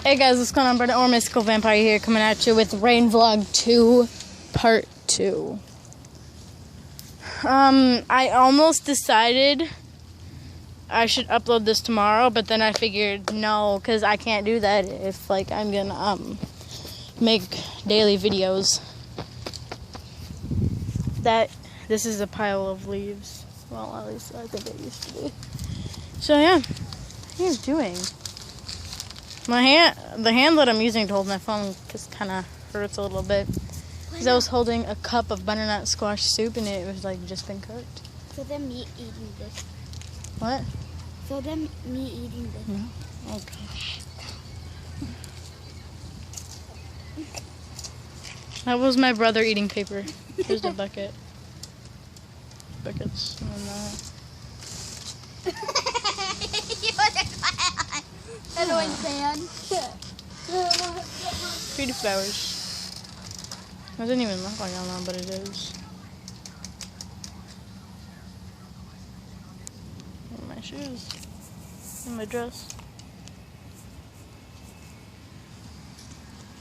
Hey guys, what's going on? Brenda or Mystical Vampire here, coming at you with Rain Vlog 2, Part 2. I almost decided I should upload this tomorrow, but then I figured no, because I can't do that if, like, I'm gonna, make daily videos. This is a pile of leaves. Well, at least I think it used to be. So, yeah. What are you doing? The hand that I'm using to hold my phone just kind of hurts a little bit. Because I was holding a cup of butternut squash soup and it was like just been cooked. For them me eating this. What? For them me eating this. No? Okay. That was my brother eating paper. Here's the bucket. Buckets. And Annoying fan. pretty flowers. It doesn't even look like I don't know, but it is. And my shoes. And my dress.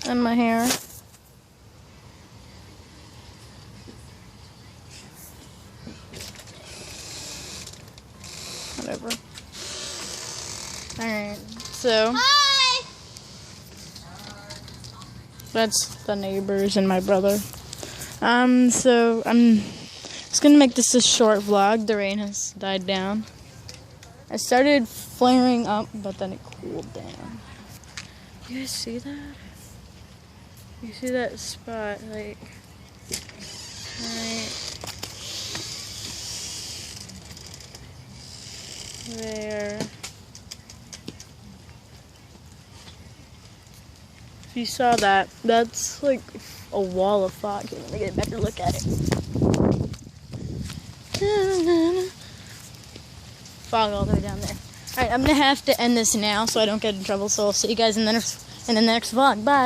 And my hair. Whatever. Alright, so Hi! that's the neighbors and my brother. So I'm just gonna make this a short vlog. The rain has died down. I started flaring up, but then it cooled down. You guys see that? You see that spot, like, right there. If you saw that, that's like a wall of fog. Here, let me get a better look at it. Fog all the way down there. Alright, I'm gonna have to end this now so I don't get in trouble. So I'll see you guys in the next vlog. Bye.